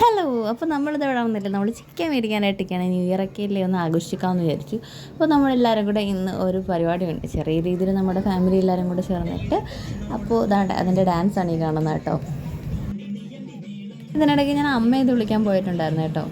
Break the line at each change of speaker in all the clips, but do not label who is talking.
Hello. അപ്പോൾ നമ്മളിത് ഇവിടെ വന്നില്ല, നമ്മൾ ചിക്കൻ മേടിക്കാനായിട്ടൊക്കെയാണ്. ന്യൂ ഇയർ ഒക്കെ അല്ലേ ഒന്ന് ആഘോഷിക്കാമെന്ന് വിചാരിച്ചു. അപ്പോൾ നമ്മളെല്ലാവരും കൂടെ ഇന്ന് ഒരു പരിപാടിയുണ്ട്, ചെറിയ രീതിയിൽ നമ്മുടെ ഫാമിലി എല്ലാവരും കൂടെ ചേർന്നിട്ട്. അപ്പോൾ അതിൻ്റെ ഡാൻസാണ് ഈ കാണുന്നത് കേട്ടോ. ഇതിനിടയ്ക്ക് ഞാൻ അമ്മയെ ഇത് വിളിക്കാൻ പോയിട്ടുണ്ടായിരുന്നു കേട്ടോ.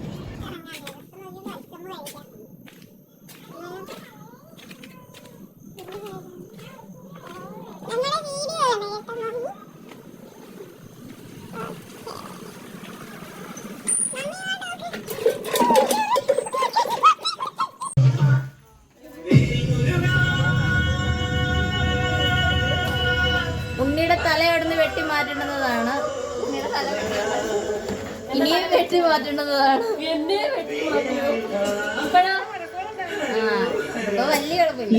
ഉണ്ണിയുടെ തല അവിടുന്ന് വെട്ടി മാറ്റേണ്ടുന്നതാണ്. ഇനിയും വെട്ടി മാറ്റേണ്ടതാണ്. ഇപ്പൊ വലിയ കുഴപ്പമില്ല.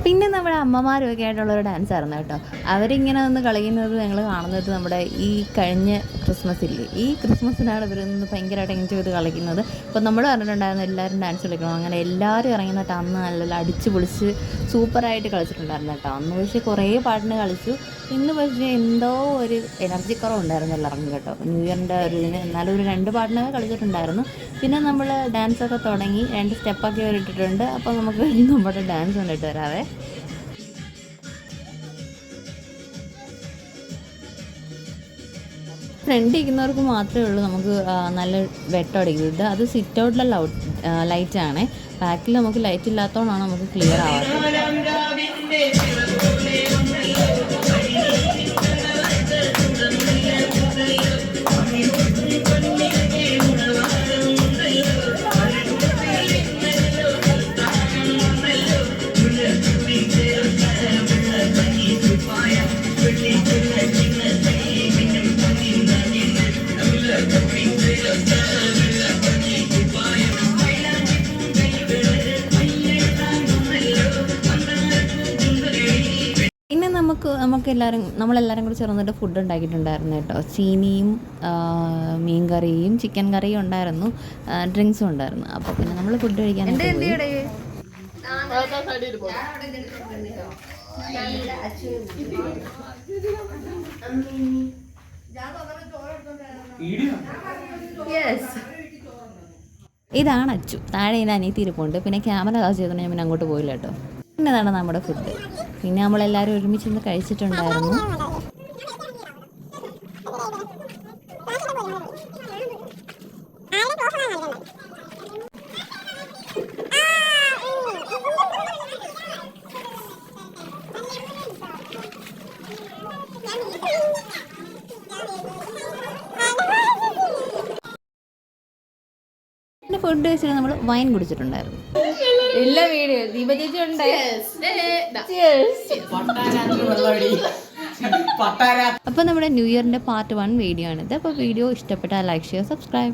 പിന്നെ നമ്മുടെ അമ്മമാരൊക്കെ ആയിട്ടുള്ളൊരു ഡാൻസ് ആയിരുന്നു കേട്ടോ. അവരിങ്ങനെ ഒന്ന് കളിക്കുന്നത് ഞങ്ങൾ കാണുന്നത് നമ്മുടെ ഈ കഴിഞ്ഞ ക്രിസ്മസില്ലേ, ഈ ക്രിസ്മസിനാണ് ഇവരൊന്ന് ഭയങ്കരമായിട്ട് എൻജോയ് ചെയ്ത് കളിക്കുന്നത്. അപ്പോൾ നമ്മൾ പറഞ്ഞിട്ടുണ്ടായിരുന്നു എല്ലാവരും ഡാൻസ് കളിക്കണം, അങ്ങനെ എല്ലാവരും ഇറങ്ങുന്നിട്ട് അന്ന് നല്ല അടിച്ച് പൊളിച്ച് സൂപ്പറായിട്ട് കളിച്ചിട്ടുണ്ടായിരുന്നു കേട്ടോ. അന്ന് പക്ഷേ കുറേ പാട്ടിന് കളിച്ചു. ഇന്ന് പക്ഷേ എന്തോ ഒരു എനർജി കുറവുണ്ടായിരുന്നു എല്ലാവർക്കും കേട്ടോ, ന്യൂ ഇയറിൻ്റെ ഒരു ഇതിന്. എന്നാലും ഒരു 2 പാട്ടിനൊക്കെ കളിച്ചിട്ടുണ്ടായിരുന്നു. പിന്നെ നമ്മൾ ഡാൻസൊക്കെ തുടങ്ങി, 2 സ്റ്റെപ്പൊക്കെ ഇട്ടിട്ടുണ്ട്. അപ്പോൾ നമുക്ക് നമ്മുടെ ഡാൻസ് കണ്ടിട്ട് വരാവേ. ഫ്രണ്ട് ഇരിക്കുന്നവർക്ക് മാത്രമേ ഉള്ളൂ നമുക്ക് നല്ല വെട്ടം അടിക്കുന്നത്. അത് സിറ്റ് ഔട്ടിലെ ലൈറ്റാണ്. ബാക്കിൽ നമുക്ക് ലൈറ്റ് ഇല്ലാത്തതുകൊണ്ടാണ് നമുക്ക് ക്ലിയർ ആവാത്തത്. പിന്നെ നമ്മളെല്ലാവരും കൂടി ചേർന്നിട്ട് ഫുഡ് ഉണ്ടാക്കിയിട്ടുണ്ടായിരുന്നു കേട്ടോ. ചീനിയും മീൻകറിയും ചിക്കൻ കറിയും ഉണ്ടായിരുന്നു, ഡ്രിങ്ക്സും ഉണ്ടായിരുന്നു. അപ്പോൾ പിന്നെ നമ്മൾ ഫുഡ് കഴിക്കാൻ ഇതാണ് അച്ചു. താഴെ ഇതിൻ്റെ അനിയത്തി ഇരിപ്പുണ്ട്. പിന്നെ ക്യാമറ കാശ് ചെയ്തോണ്ട് ഞാൻ പിന്നെ അങ്ങോട്ട് പോയില്ല കേട്ടോ. പിന്നെ ഇതാണ് നമ്മുടെ ഫുഡ്. പിന്നെ നമ്മളെല്ലാവരും ഒരുമിച്ചിരുന്ന് കഴിച്ചിട്ടുണ്ടായിരുന്നു. പിന്നെ ഫുഡ് കഴിച്ചിട്ട് നമ്മൾ വൈൻ കുടിച്ചിട്ടുണ്ടായിരുന്നു.
എല്ലാ വീഡിയോ ദീപ ചേച്ചി ഉണ്ട്.
അപ്പോൾ നമ്മുടെ ന്യൂ ഇയറിൻ്റെ പാർട്ട് 1 വീഡിയോ ആണിത്. അപ്പോൾ വീഡിയോ ഇഷ്ടപ്പെട്ടാൽ ലൈക്ക്, ഷെയർ, സബ്സ്ക്രൈബ്.